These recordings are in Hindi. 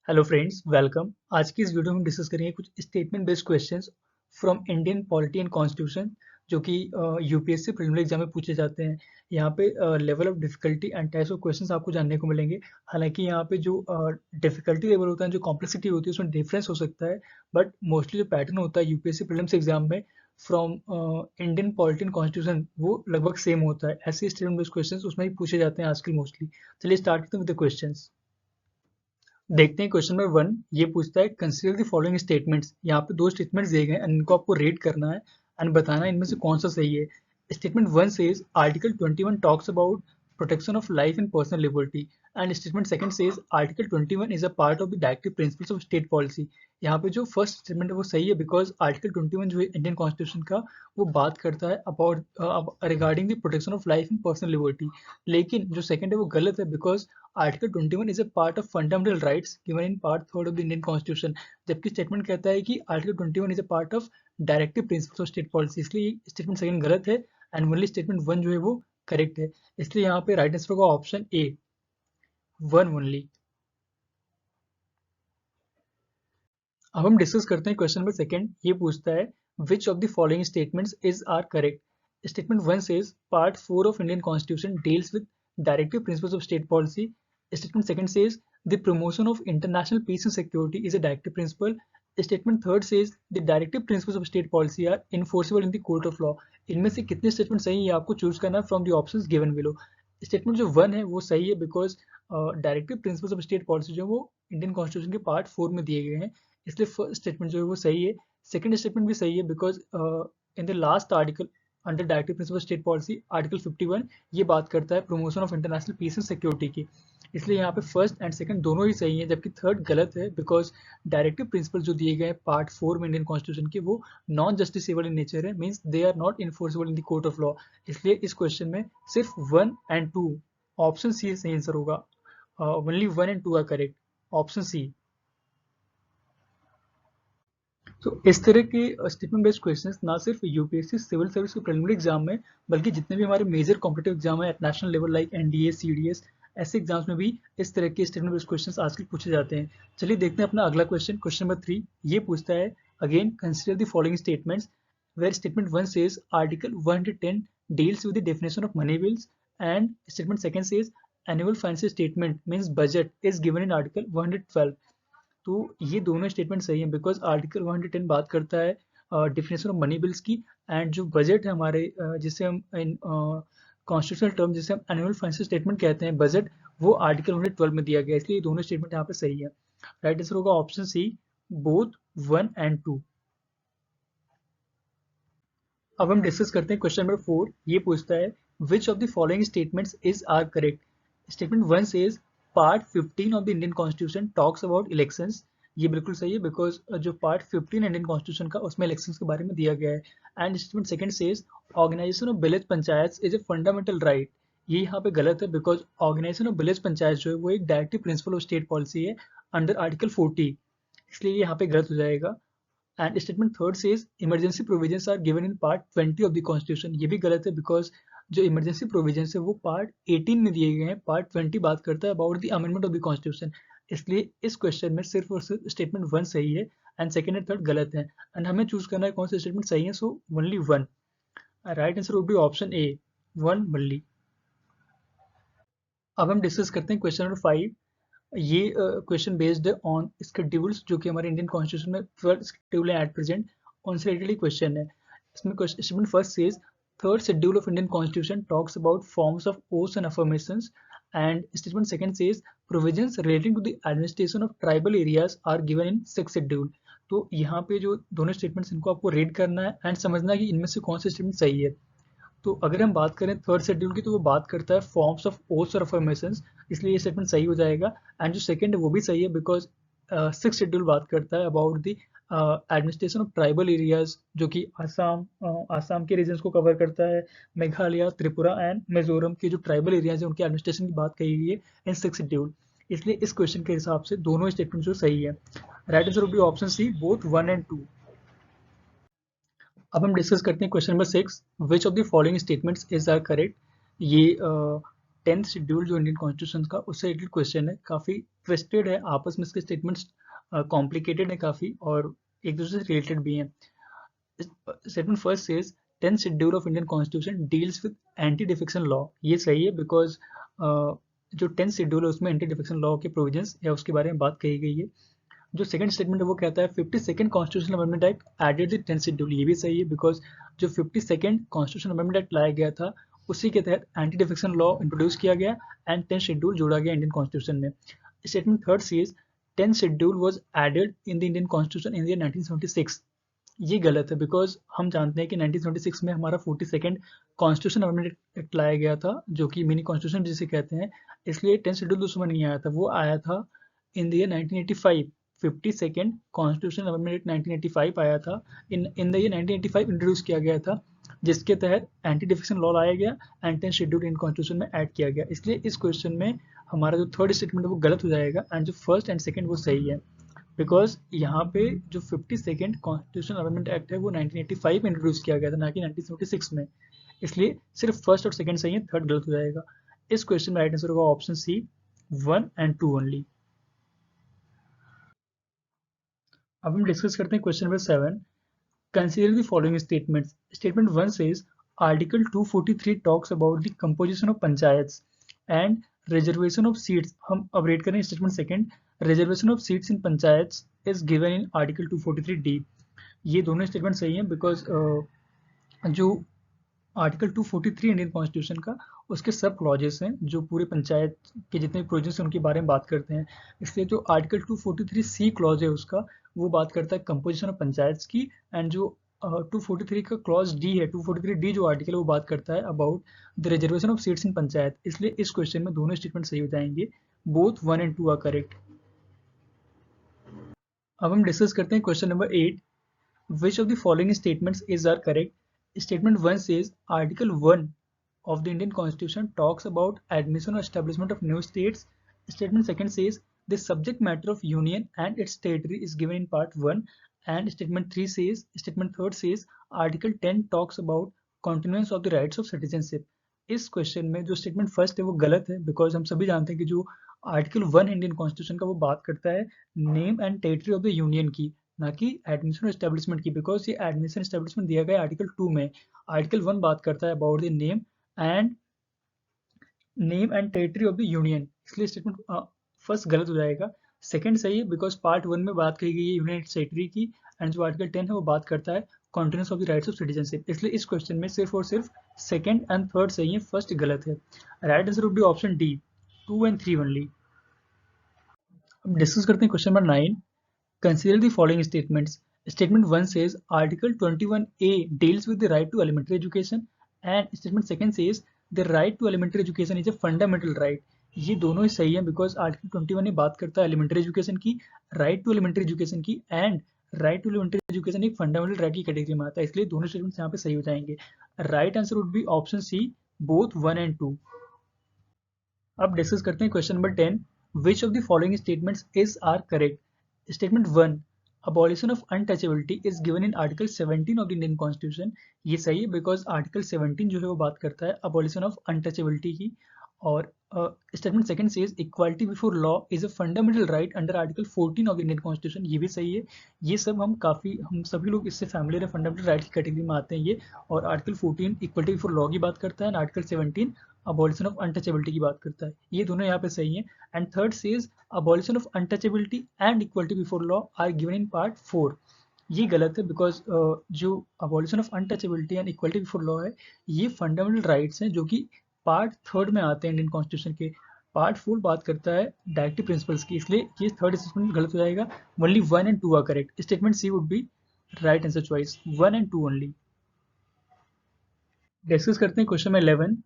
Hello friends, welcome. आज की इस वीडियो में हम डिस्कस करेंगे कुछ statement based questions from Indian polity and constitution जो कि यूपीएससी प्रीलिमिनरी एग्जाम में पूछे जाते हैं। यहाँ पे level of difficulty and types of questions आपको जानने को मिलेंगे। हालांकि यहाँ पे जो डिफिकल्टी लेवल होता है, जो कॉम्प्लेक्सिटी होती है, उसमें डिफरेंस हो सकता है, बट मोस्टली जो पैटर्न होता है यूपीएससी प्रीलिम्स एग्जाम में from Indian polity and constitution वो लगभग सेम होता है। ऐसे स्टेटमेंट बेस्ड क्वेश्चंस उसमें ही पूछे जाते हैं आजकल मोस्टली। चलिए स्टार्ट करते हैं विद द क्वेश्चंस। देखते हैं क्वेश्चन नंबर 1। ये पूछता है कंसीडर द फॉलोइंग स्टेटमेंट्स। यहाँ पे दो स्टेटमेंट्स दिए गए हैं, इनको आपको रेट करना है एंड बताना है इनमें से कौन सा सही है। Statement 1 says article 21 talks about protection of life and personal liberty and statement second says article 21 is a part of the directive principles of state policy. यहाँ पे जो फर्स्ट स्टेटमेंट है वो सही है बिकॉज आर्टिकल 21 जो है इंडियन कॉन्स्टिट्यूशन का, वो बात करता है about regarding the protection of life and personal liberty. लेकिन जो सेकंड है वो गलत है because article 21 is a part of fundamental rights given in part 3 of the Indian constitution. जबकि स्टेटमेंट कहता है कि article 21 is a part of directive principles of state policy. इसलिए स्टेटमेंट सेकंड गलत है एंड ओनली स्टेटमेंट 1 जो है वो करेक्ट है। इसलिए यहाँ पे राइट आंसर होगा ऑप्शन ए, 1 ओनली। अब हम डिस्कस करते हैं क्वेश्चन नंबर सेकंड। ये पूछता है which of the following statements is are correct. Statement 1 says part 4 of Indian constitution deals with directive principles of state policy. Statement second says the promotion of international peace and security is a directive principle. Statement third says the directive principles of state policy are enforceable in the court of law. इनमें से कितने स्टेटमेंट सही है आपको चूज करना है from the options given below. Statement जो 1 है वो सही है because directive principles of state policy जो है वो इंडियन कॉन्स्टिट्यूशन के पार्ट 4 में दिए गए हैं, इसलिए फर्स्ट स्टेटमेंट जो है वो सही है। सेकंड स्टेटमेंट भी सही है because in the last article under directive principle state policy article 51 ये बात करता है promotion of international peace and security की। इसलिए यहाँ पे फर्स्ट एंड सेकंड दोनों ही सही हैं, जबकि थर्ड गलत है बिकॉज डायरेक्टिव प्रिंसिपल जो दिए गए हैं पार्ट 4 में इंडियन कॉन्स्टिट्यूशन के वो नॉन जस्टिसेबल इन नेचर है, means they are not enforceable in the court of law. इसलिए इस क्वेश्चन में सिर्फ 1 एंड 2, ऑप्शन सी सही आंसर होगा। Only 1 and 2 are correct, option C. तो इस तरह के स्टेटमेंट बेस्ड क्वेश्चंस ना सिर्फ यूपीएससी सिविल सर्विस के प्रीलिमिनरी एग्जाम में, बल्कि जितने भी हमारे मेजर कॉम्पिटिटिव एग्जाम है at national level like NDA, CDS, ऐसे एग्जाम्स में भी इस तरह के स्टेटमेंट बेस्ड क्वेश्चंस आजकल पूछे जाते हैं। चलिए देखते हैं अपना अगला क्वेश्चन। क्वेश्चन नंबर 3 ये पूछता है again consider the following statements where statement 1 says article 110 deals with the definition of money bills and statement second says annual financial statement means budget is given in article 112। तो ये दोनों स्टेटमेंट सही हैं बिकॉज आर्टिकल 110 बात करता है डिफिनेशन ऑफ मनी बिल्स की, एंड जो बजट है हमारे जिसे हम इन कॉन्स्टिट्यूशनल टर्म जिसे हम एनुअल फाइनेंशियल स्टेटमेंट कहते हैं बजट, वो आर्टिकल 112 में दिया गया है। इसलिए ये दोनों स्टेटमेंट यहाँ पे सही है। राइट आंसर होगा ऑप्शन सी, बोथ 1 एंड 2। अब हम डिस्कस करते हैं क्वेश्चन नंबर 4। ये पूछता है which of the following statements is are correct. Statement 1 says part 15 of the Indian constitution talks about elections. ये बिल्कुल सही है बिकॉज जो पार्ट 15 इंडियन कॉन्स्टिट्यूशन का उसमें इलेक्शंस के बारे में दिया गया है। And statement second says organisation of village panchayat is a fundamental right. ये यहाँ पे गलत है because organisation of village panchayat जो है वो एक directive principle of state policy है अंडर आर्टिकल 40, इसलिए ये यहाँ पे गलत हो जाएगा। And statement third says emergency provisions are given in part 20 of the constitution. ये भी गलत है बिकॉज जो इमरजेंसी प्रोविजंस है वो पार्ट 18 में दिए गए हैं, पार्ट 20 बात करता है about the amendment of the constitution. इसलिए इस क्वेश्चन में सिर्फ और सिर्फ स्टेटमेंट 1 सही है एंड सेकंड एंड थर्ड गलत है, एंड हमें चूज करना है कौन सा स्टेटमेंट सही है, so only 1। Right answer would be option A, 1 only. अब हम डिस्कस करते हैं क्वेश्चन नंबर 5। ये क्वेश्चन बेस्ड ऑन स्केड्यूल्स जो कि हमारे इंडियन कॉन्स्टिट्यूशन में 12 स्केड्यूल है एट प्रेजेंट, उनसे रिलेटेड क्वेश्चन है। इसमें question first says third schedule of Indian constitution talks about forms of oaths and affirmations and statement second says provisions relating to the administration of tribal areas are given in six schedule. तो यहाँ पे जो दोनों स्टेटमेंट्स इनको आपको रीड करना है एंड समझना है कि इनमें से कौन सा स्टेटमेंट सही है। तो अगर हम बात करें थर्ड शेड्यूल की तो वो बात करता है फॉर्म्स ऑफ ओथ्स और अफर्मेशंस, इसलिए ये स्टेटमेंट सही हो जाएगा। एंड जो सेकंड है वो भी सही है बिकॉज सिक्स शेड्यूल बात करता है about the administration of tribal areas जो कि आसाम के रीजन्स को कवर करता है, मेघालय, त्रिपुरा एंड मिजोरम के जो ट्राइबल एरियाज है उनके एडमिनिस्ट्रेशन की बात कही गई है इन सिक्स शेड्यूल। इसलिए इस क्वेश्चन के हिसाब से दोनों स्टेटमेंट जो सही है। Right answer would be option C, both 1 and 2। अब हम डिस्कस करते हैं question number 6 which of the following statements is are correct. ये 10th शेड्यूल जो इंडियन कॉन्स्टिट्यूशन का, उससे रिलेटेड क्वेश्चन है, काफ़ी ट्विस्टेड है, आपस में इसके स्टेटमेंट्स कॉम्प्लिकेटेड है काफ़ी, और एक दूसरे से रिलेटेड भी हैं। Statement first says 10th schedule of Indian constitution deals with anti defection law. ये सही है बिकॉज जो 10th शेड्यूल है उसमें एंटी डिफेक्शन लॉ के प्रोविजंस या उसके बारे में बात कही गई है। जो सेकंड स्टेटमेंट है वो कहता है 52nd constitution amendment act added the 10th schedule. ये भी सही है बिकॉज जो 52nd कॉन्स्टिट्यूशन अमेंडमेंट एक्ट लाया गया था उसी के तहत एंटी डिफेक्शन लॉ इंट्रोड्यूस किया गया एंड 10th शेड्यूल जोड़ा गया इंडियन कॉन्स्टिट्यूशन में। Statement third says 10th schedule was added in the Indian constitution in the year 1976। ये गलत है बिकॉज हम जानते हैं कि 1976 में हमारा 42nd कॉन्स्टिट्यूशन अमेंडमेंट एक्ट लाया गया था, जो कि मिनी कॉन्स्टिट्यूशन जिसे कहते हैं, इसलिए 10th शेड्यूल उसमें नहीं आया था, वो आया था इन the year 1985। 52nd constitution amendment act 1985 आया था, इन द ईयर 1985 इंट्रोड्यूस किया गया था, जिसके तहत एंटी डिफेक्शन लॉ लाया गया and 10th schedule in constitution में ऐड किया गया। इसलिए इस क्वेश्चन में हमारा जो थर्ड स्टेटमेंट है वो गलत हो जाएगा एंड जो फर्स्ट एंड सेकंड वो सही है, बिकॉज यहाँ पे जो 52nd कॉन्स्टिट्यूशन अमेंडमेंट एक्ट है वो 1985 में इंट्रोड्यूस किया गया था, ना कि 1976 में। इसलिए सिर्फ फर्स्ट और सेकंड सही है, थर्ड गलत हो जाएगा। इस क्वेश्चन में राइट आंसर होगा ऑप्शन सी 1 and 2 ओनली। अब हम डिस्कस करते हैं question number 7। Consider the following statements. Statement 1 says article 243 talks about the composition of panchayats and reservation of seats. हम अब रेड करें statement second, reservation of seats in panchayats is given in article 243D। ये दोनों स्टेटमेंट सही हैं बिकॉज जो आर्टिकल 243 इंडियन कॉन्स्टिट्यूशन का, उसके सब क्लॉजेस हैं जो पूरे पंचायत के जितने प्रोविजंस हैं उनके बारे में बात करते हैं। इसलिए जो आर्टिकल 243C क्लॉज है उसका, वो बात करता है कंपोजिशन ऑफ पंचायत्स की, एंड जो 243 का क्लॉज डी है, 243D जो आर्टिकल है वो बात करता है about the reservation of seats in panchayat. इसलिए इस क्वेश्चन में दोनों स्टेटमेंट सही हो जाएंगे, बोथ 1 and 2 आर करेक्ट। अब हम डिस्कस करते हैं question number 8। Which of the following statements is are correct. Statement 1 says Article 1 of the Indian Constitution talks about admission or establishment of new states. Statement 2 says the subject matter of union and its territory is given in part 1. And Statement 3 says Article 10 talks about continuance of the rights of citizenship. इस क्वेश्चन में जो स्टेटमेंट फर्स्ट है वो गलत है बिकॉज हम सभी जानते हैं कि जो आर्टिकल 1 इंडियन कॉन्स्टिट्यूशन का वो बात करता है name and territory of the union की, ना कि एडमिशन और एस्टेब्लिशमेंट की, बिकॉज ये एडमिशन एस्टेब्लिशमेंट दिया गया है आर्टिकल 2 में। आर्टिकल 1 बात करता है about the name and territory of the union, इसलिए स्टेटमेंट फर्स्ट गलत हो जाएगा। सेकंड सही है बिकॉज पार्ट 1 में बात कही गई है यूनियन टेरिटरी की, एंड जो आर्टिकल 10 है वो बात करता है continuous of the rights of citizenship. इसलिए इस क्वेश्चन में सिर्फ और सिर्फ सेकंड एंड थर्ड सही है, फर्स्ट गलत है। Right answer would be option D 2 and 3 only. अब डिस्कस करते हैं question number 9। Consider the following statements. Statement 1 says Article 21A deals with the right to elementary education, and Statement 2 says the right to elementary education is a fundamental right. ये दोनों ही सही है बिकॉज आर्टिकल 21 ने बात करता है एलिमेंट्री एजुकेशन की, राइट टू एलिमेंट्री एजुकेशन की, and right to elementary education एक फंडामेंटल राइट की कैटेगरी में आता है, इसलिए दोनों स्टेटमेंट्स यहाँ पे सही हो जाएंगे। Right answer would be option C both 1 and 2। अब डिस्कस करते हैं question number 10। Which of the following statements is are correct. Statement 1 abolition of untouchability is given in article 17 of the Indian Constitution। ये सही है बिकॉज आर्टिकल 17 जो है वो बात करता है abolition of untouchability की। और statement second says equality before law is a fundamental right under article 14 of the Indian constitution. ये भी सही है। ये सब हम सभी लोग इससे फैमिलियर है, फंडामेंटल राइट की कैटेगरी में आते हैं ये। और आर्टिकल 14 इक्वालिटी बिफोर लॉ की बात करता है, आर्टिकल 17 abolition ऑफ अनटचेबिलिटी की बात करता है। ये दोनों यहाँ पे सही है। And third says abolition of untouchability and equality before law are given in part 4। ये गलत है बिकॉज जो abolition of untouchability and equality before law है ये फंडामेंटल राइट्स हैं जो कि पार्ट 3 में आते हैं इंडियन कॉन्स्टिट्यूशन के। पार्ट 4 बात करता है डायरेक्टिव प्रिंसिपल्स की, इसलिए ये थर्ड स्टेटमेंट गलत हो जाएगा। Only 1 and 2 are correct. Statement C would be right answer choice 1 and 2 only. Discuss करते हैं क्वेश्चन में 11।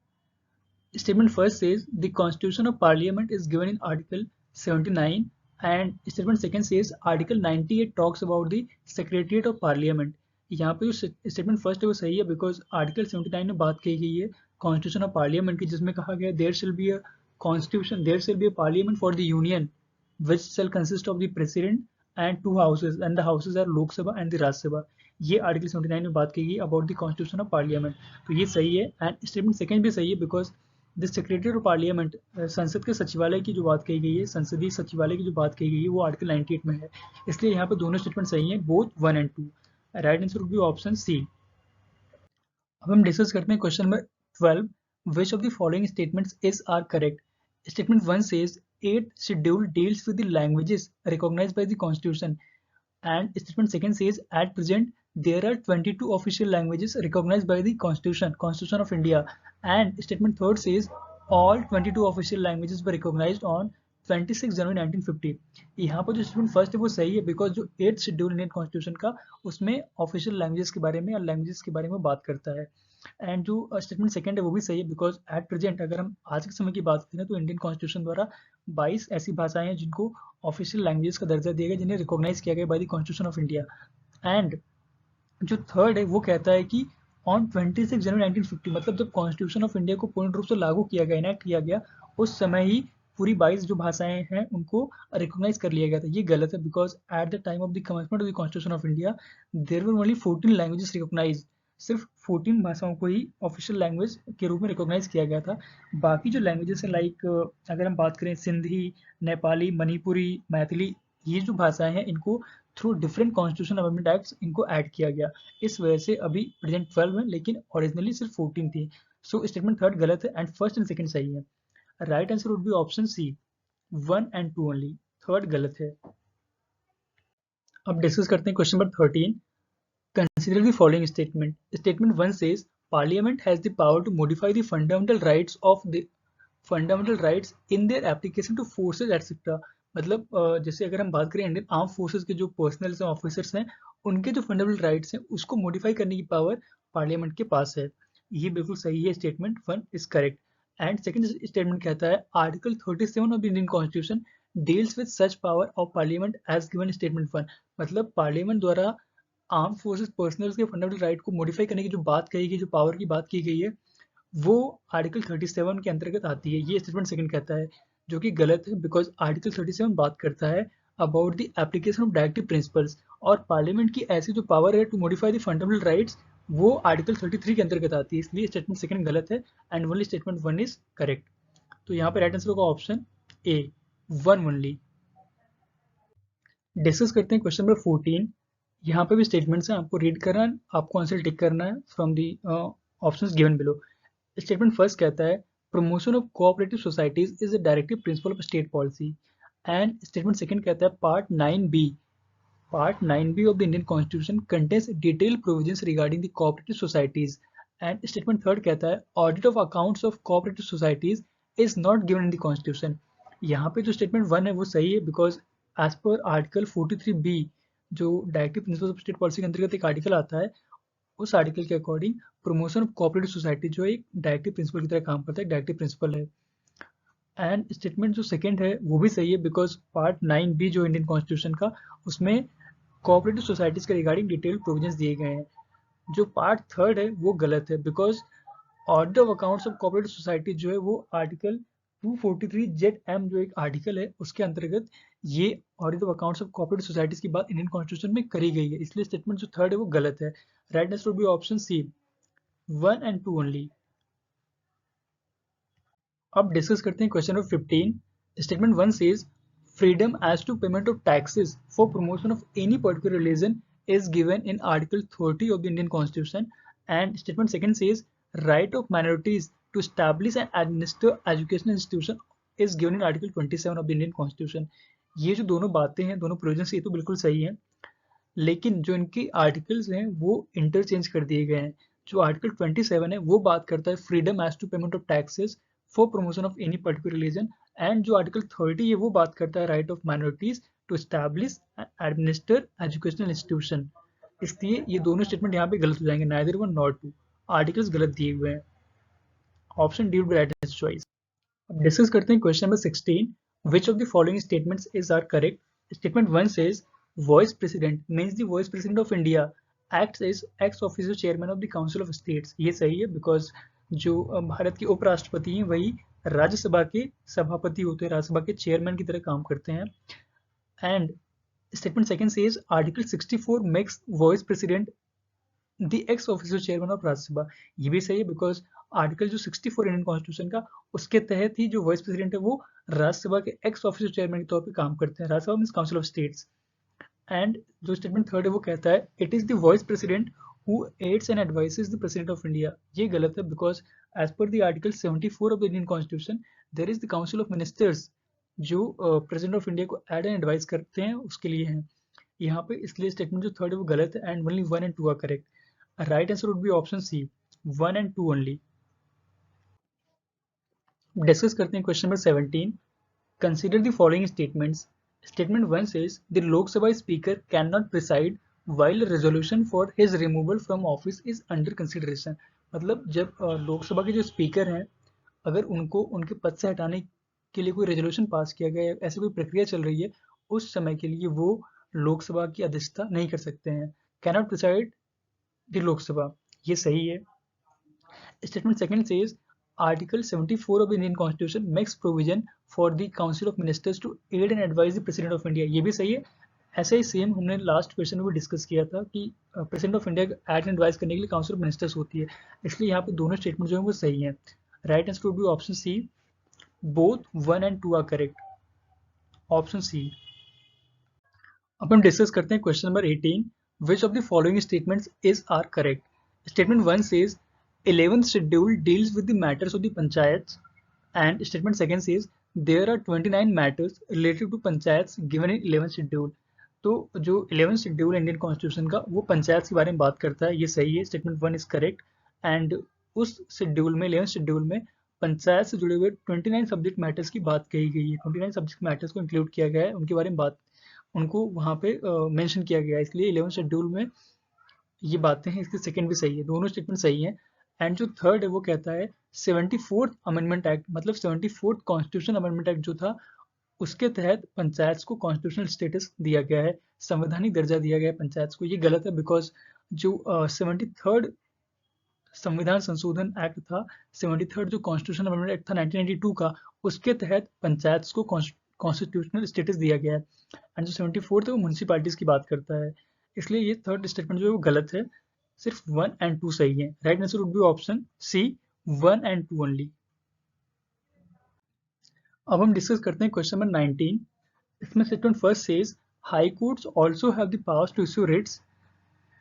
Statement first says the Constitution of Parliament is given in Article 79, and Statement second says Article 98 talks about the Secretariat of Parliament। यहाँ पे जो स्टेटमेंट फर्स्ट है वो सही है बिकॉज आर्टिकल 79 में बात की गई है कॉन्स्टिट्यूशन ऑफ पार्लियामेंट की, जिसमें कहा गया there shall be a constitution, there shall be a parliament for the union which shall consist of the president and 2 houses, and the houses are Lok Sabha and the Rajya Sabha. ये आर्टिकल 79 में बात की गई about the constitution of parliament, तो ये सही है। एंड स्टेटमेंट सेकंड भी सही है because the secretary of parliament, संसद के सचिवालय की जो बात कही गई है, संसदीय सचिवालय की जो बात कही गई है वो आर्टिकल 98 में है, इसलिए यहाँ पे दोनों स्टेटमेंट सही हैं, both 1 and 2। Right answer would be option C. अब हम डिस्कस करते हैं question number 12, which of the following statements is are correct. Statement 1 says 8th schedule deals with the languages recognized by the constitution, and statement 2 says at present there are 22 official languages recognized by the constitution of India, and statement 3 says all 22 official languages were recognized on 26 जनवरी 1950। यहाँ पर जो स्टेटमेंट फर्स्ट है वो सही है, बिकॉज जो 8th शेड्यूल इंडियन कॉन्स्टिट्यूशन का, उसमें ऑफिशियल लैंग्वेजेस के बारे में या लैंग्वेजेस के बारे में बात करता है। एंड जो स्टेटमेंट सेकंड है वो भी सही है, बिकॉज एट प्रेजेंट अगर हम आज के समय की बात करें तो इंडियन कॉन्स्टिट्यूशन द्वारा 22 ऐसी भाषाएं हैं जिनको ऑफिशियल लैंग्वेजेस का दर्जा दिया गया, जिन्हें रिकॉग्नाइज किया गया by the constitution of India. And जो थर्ड है वो कहता है कि ऑन 26 जनवरी 1950, मतलब जब कॉन्स्टिट्यूशन ऑफ इंडिया को पूर्ण रूप से लागू किया गया, इनेक्ट किया गया, उस समय ही पूरी 22 जो भाषाएं हैं उनको रिकॉग्नाइज कर लिया गया था। ये गलत है, because at the time of the commencement of the constitution of India there were only 14 languages recognise. सिर्फ 14 भाषाओं को ही ऑफिशियल लैंग्वेज के रूप में रिकॉग्नाइज किया गया था। बाकी जो लैंग्वेजेस हैं, लाइक अगर हम बात करें सिंधी, नेपाली, मणिपुरी, मैथिली, ये जो भाषाएं हैं इनको through different constitution amendment acts इनको ऐड किया गया। इस वजह से अभी प्रेजेंट 12 है, लेकिन ओरिजिनली सिर्फ 14 थी। सो स्टेटमेंट थर्ड गलत है एंड फर्स्ट एंड सेकंड सही है। Right answer would be option C, 1 and 2 only, third गलत है। अब डिस्कस करते हैं question number 13, consider the following statement. Statement 1 says parliament has the power to modify the fundamental rights in their application to forces etc। मतलब जैसे अगर हम बात करें इंडियन आर्म फोर्सेस के जो पर्सनल ऑफिसर्स हैं, उनके जो फंडामेंटल राइट्स हैं उसको मॉडिफाई करने की पावर पार्लियामेंट के पास है। ये बिल्कुल सही है, statement 1 is correct. And second statement कहता है article 37 of the Indian constitution deals with such power of parliament as given statement 1। मतलब पार्लियामेंट द्वारा आर्म फोर्सेस पर्सनल्स के फंडामेंटल राइट को मॉडिफाई करने की जो बात कही गई, जो पावर की बात की गई है, वो आर्टिकल 37 के अंतर्गत आती है। ये स्टेटमेंट सेकंड कहता है, जो कि गलत है, बिकॉज आर्टिकल 37 बात करता है about the application of directive principles, और पार्लियामेंट की ऐसी जो पावर है to modify the fundamental rights वो आर्टिकल 33 के अंतर्गत आती है। इसलिए स्टेटमेंट सेकंड गलत है and only statement 1 is correct. तो यहाँ पे राइट आंसर होगा ऑप्शन ए, 1 ओनली। डिस्कस करते हैं क्वेश्चन नंबर 14। यहाँ पे भी स्टेटमेंट्स हैं, आपको रीड करना है, आपको आंसर टिक करना है from the options given below. Statement first कहता है promotion of cooperative societies is a directive principle of state policy. And statement second कहता है part 9B of the Indian constitution contains detail provisions regarding the cooperative societies. And statement third कहता है audit of accounts of cooperative societies is not given in the constitution. यहाँ पे जो स्टेटमेंट 1 है वो सही है, बिकॉज एज पर आर्टिकल 43B जो directive principle of state policy के अंतर्गत एक आर्टिकल आता है, उस आर्टिकल के according promotion of cooperative society जो एक डायरेक्टिव प्रिंसिपल की तरह काम करता है, डायरेक्टिव प्रिंसिपल है। एंड स्टेटमेंट जो सेकंड है वो भी सही है, बिकॉज पार्ट 9B जो इंडियन कॉन्स्टिट्यूशन का, उसमें कोऑपरेटिव सोसाइटीज के रिगार्डिंग डिटेल प्रोविजंस दिए गए हैं। जो पार्ट थर्ड है वो गलत है, because audit of accounts of cooperative society जो है वो आर्टिकल 243ZM जो एक आर्टिकल है उसके अंतर्गत ये audit of accounts of cooperative societies की बात इंडियन कॉन्स्टिट्यूशन में करी गई है। इसलिए स्टेटमेंट जो थर्ड है वो गलत है। Right answer would be option C, 1 and 2 only. अब डिस्कस करते हैं question number 15। Statement 1 says freedom as to payment of taxes for promotion of any particular religion is given in Article 30 of the Indian Constitution, and statement second says right of minorities to establish and administer educational institution is given in Article 27 of the Indian Constitution। ये जो दोनों बातें हैं, दोनों प्रोविजंस, ये तो बिल्कुल सही है, लेकिन जो इनके आर्टिकल्स हैं वो इंटरचेंज कर दिए गए हैं। जो आर्टिकल 27 है वो बात करता है freedom as to payment of taxes for promotion of any particular religion, and जो आर्टिकल 30 है वो बात करता है right of minorities to establish and administer educational institution. इसलिए ये दोनों स्टेटमेंट यहाँ पे गलत हो जाएंगे, neither one not two, articles गलत दिए हुए हैं। Option D would be right choice. अब डिस्कस करते हैं question number 16, which of the following statements is are correct? Statement 1 says vice president means the vice president of India acts as ex officio chairman of the council of states। ये सही है, बिकॉज जो भारत के उपराष्ट्रपति हैं वही राज्यसभा के सभापति होते हैं, राज्यसभा के चेयरमैन की तरह काम करते हैं। And statement second says article 64 makes vice president the x official chairman of Rajya Sabha. ये भी सही है, बिकॉज आर्टिकल जो 64 इंडियन कॉन्स्टिट्यूशन का, उसके तहत ही जो वाइस प्रेसिडेंट है वो राज्यसभा के एक्स ऑफिशियल चेयरमैन के तौर पे काम करते हैं। Rajya Sabha means council of states. And जो स्टेटमेंट थर्ड है वो कहता है it is the vice president who aids and advises the president of India. ये गलत है, because as per the article 74 of the Indian constitution there is the council of ministers जो प्रेसिडेंट ऑफ इंडिया को एड एंड एडवाइस करते हैं, उसके लिए हैं यहाँ पे। इसलिए स्टेटमेंट जो थर्ड है वो गलत है and only 1 and 2 are correct. Right answer would be option C, 1 and 2 only. Discuss करते हैं question number 17। Consider the following statements. Statement 1 says the Lok Sabha Speaker cannot preside while a resolution for his removal from office is under consideration. मतलब जब लोकसभा के जो स्पीकर हैं, अगर उनको उनके पद से हटाने के लिए कोई रेजोल्यूशन पास किया गया है, ऐसी कोई प्रक्रिया चल रही है, उस समय के लिए वो लोकसभा की अध्यक्षता नहीं कर सकते हैं। कैनॉट प्रिसाइड द लोकसभा, ये सही है। Statement second says Article 74 of the Indian Constitution makes provision for the Council of Ministers to aid and advise the President of India। ये भी सही है। ऐसा ही सेम हमने लास्ट क्वेश्चन में भी डिस्कस किया था कि president of India aid and advise करने के लिए काउंसिल ऑफ मिनिस्टर्स होती है, इसलिए यहाँ पे दोनों स्टेटमेंट जो है वो सही है। Right answer would be option C, both 1 and 2 are correct, option C. अब हम डिस्कस करते हैं question number 18। Which of the following statements is are correct? Statement 1 says 11th schedule deals with the matters of the panchayats, and statement second says there are 29 matters related to panchayats given in 11th schedule। तो जो 11th शेड्यूल इंडियन कॉन्स्टिट्यूशन का वो पंचायत के बारे में बात करता है, ये सही है। स्टेटमेंट 1 इज करेक्ट एंड उस शेड्यूल में 11th शेड्यूल में पंचायत से जुड़े हुए 29 सब्जेक्ट मैटर्स की बात कही गई है। 29 सब्जेक्ट मैटर्स को इंक्लूड किया गया है, उनके बारे में बात, उनको वहाँ पे मेंशन किया गया है, इसलिए 11th शेड्यूल में ये बातें हैं। इसकी सेकंड भी सही है, दोनों स्टेटमेंट सही है। एंड जो थर्ड है वो कहता है 74th अमेंडमेंट एक्ट, मतलब 74th कॉन्स्टिट्यूशन अमेंडमेंट एक्ट जो था, उसके तहत पंचायत को कॉन्स्टिट्यूशनल स्टेटस दिया गया है, संवैधानिक दर्जा दिया गया है पंचायत को। ये गलत है, बिकॉज जो 73rd संविधान संशोधन एक्ट था, 73rd जो कॉन्स्टिट्यूशन अमेंडमेंट एक्ट था 1992 का, उसके तहत पंचायत को कॉन्स्टिट्यूशनल स्टेटस दिया गया है। एंड जो 74th है वो म्यूनसिपालिटीज की बात करता है, इसलिए ये थर्ड स्टेटमेंट जो है वो गलत है। सिर्फ 1 एंड 2 सही है। Right answer would be option C, 1 and 2 only. अब हम डिस्कस करते हैं क्वेश्चन नंबर 19। इसमें statement first says high courts also have the powers to issue writs,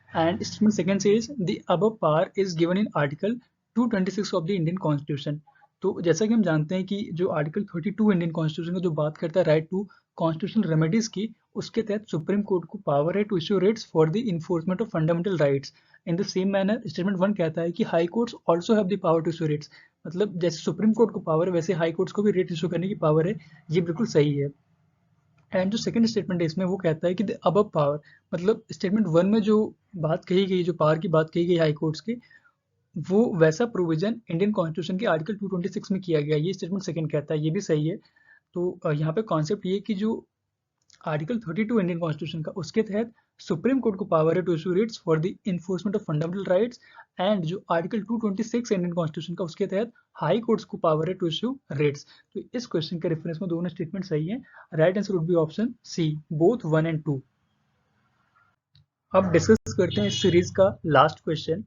and statement second says the above power is given in article 226 of the Indian constitution. तो जैसा कि हम जानते हैं कि जो आर्टिकल 32 इंडियन कॉन्स्टिट्यूशन का जो बात करता है राइट टू कॉन्स्टिट्यूशनल रेमेडीज की, उसके तहत सुप्रीम कोर्ट को पावर है to issue writs for the enforcement of fundamental rights. In the same manner statement 1 कहता है कि high courts also have the power to issue writs, मतलब जैसे सुप्रीम कोर्ट को पावर है वैसे हाई कोर्ट्स को भी रिट इश्यू करने की पावर है। ये बिल्कुल सही है। एंड जो सेकंड स्टेटमेंट है इसमें वो कहता है कि द अबव पावर, मतलब स्टेटमेंट 1 में जो बात कही गई, जो पावर की बात कही गई हाई कोर्ट्स की, वो वैसा प्रोविजन इंडियन कॉन्स्टिट्यूशन के आर्टिकल 226 में किया गया, ये स्टेटमेंट सेकंड कहता है, ये भी सही है। तो यहाँ पे कॉन्सेप्ट ये कि जो आर्टिकल 32 इंडियन कॉन्स्टिट्यूशन का, उसके तहत सुप्रीम कोर्ट को पावर है to issue writs for the enforcement of fundamental rights, and जो आर्टिकल 226 इंडियन कॉन्स्टिट्यूशन का, उसके तहत हाई कोर्ट्स को पावर है टू इशू रिट्स। तो इस क्वेश्चन के रेफरेंस में दोनों स्टेटमेंट सही है। Right answer would be option C, both 1 and 2। अब डिस्कस करते हैं इस सीरीज का लास्ट क्वेश्चन,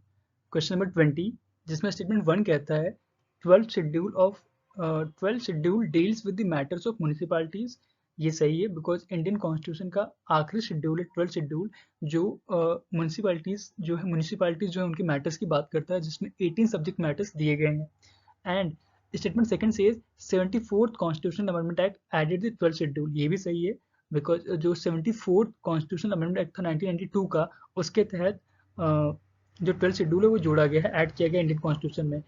क्वेश्चन नंबर 20, जिसमें स्टेटमेंट 1 कहता है 12th schedule deals with the matters of municipalities. ये सही है, बिकॉज इंडियन कॉन्स्टिट्यूशन का आखिरी शेड्यूल है 12th शेड्यूल, जो म्यूनिसिपैलिटीज जो है उनके मैटर्स की बात करता है, जिसमें 18 सब्जेक्ट मैटर्स दिए गए हैं। And statement second says 74th constitution amendment act added the 12th schedule. ये भी सही है, बिकॉज जो 74th कॉन्स्टिट्यूशन अमेंडमेंट एक्ट था 1992 का, उसके तहत जो 12th शेड्यूल है वो जोड़ा गया है, ऐड किया गया इंडियन कॉन्स्टिट्यूशन में।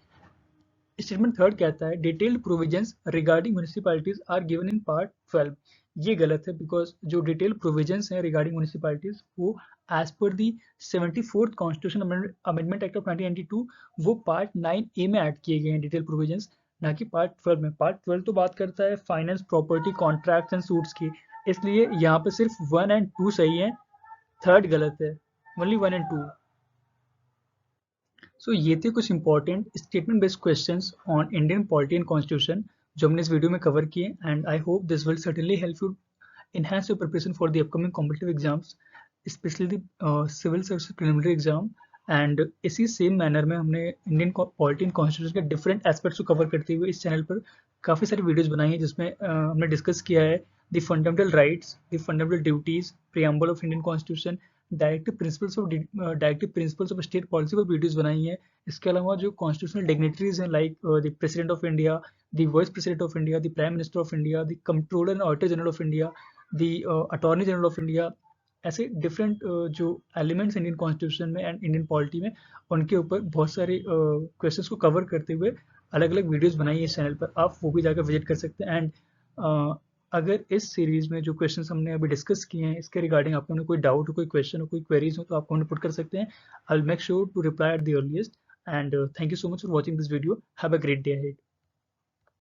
स्टेटमेंट थर्ड कहता है detailed provisions regarding municipalities are given in part 12। ये गलत है, बिकॉज जो डिटेल प्रोविजंस हैं रिगार्डिंग म्यूनिसिपैलिटीज वो as per the 74th constitution amendment act of 1992 वो पार्ट 9A में ऐड किए गए हैं डिटेल प्रोविजंस, ना कि पार्ट 12 में। पार्ट 12 तो बात करता है finance, property, contracts and suits की, इसलिए यहाँ पे सिर्फ 1 एंड 2 सही है, थर्ड गलत है, ओनली 1 एंड 2। सो ये थे कुछ important statement based questions on Indian polity and constitution जो हमने इस वीडियो में कवर किए, and I hope this will certainly help you enhance your preparation for the upcoming competitive exams, especially the civil service preliminary exam and इसी सेम मैनर में हमने इंडियन पॉलिटी एंड कॉन्स्टिट्यूशन के डिफरेंट एस्पेक्ट्स को कवर करते हुए इस चैनल पर काफ़ी सारी वीडियोस बनाई हैं, जिसमें हमने डिस्कस किया है the fundamental rights, the fundamental duties, preamble of Indian constitution, directive principles of state policy पर वीडियोस बनाई हैं। इसके अलावा जो कॉन्स्टिट्यूशनल डिग्निटरीज हैं like the president of India, the vice president of India, the prime minister of India, the controller and auditor general of India, the attorney general of India, ऐसे डिफरेंट जो एलिमेंट्स इंडियन कॉन्स्टिट्यूशन में एंड इंडियन पॉलिटी में, उनके ऊपर बहुत सारे क्वेश्चंस को कवर करते हुए अलग अलग वीडियोस बनाई है इस चैनल पर। आप वो भी जाकर विजिट कर सकते हैं। एंड अगर इस सीरीज में जो क्वेश्चंस हमने अभी डिस्कस किए हैं इसके रिगार्डिंग आपको कोई डाउट हो, कोई क्वेश्चन हो, कोई क्वेरीज हो, तो आप हमें पुट कर सकते हैं। I will make sure to reply at the earliest. And thank you so much for watching this video. Have a great day ahead.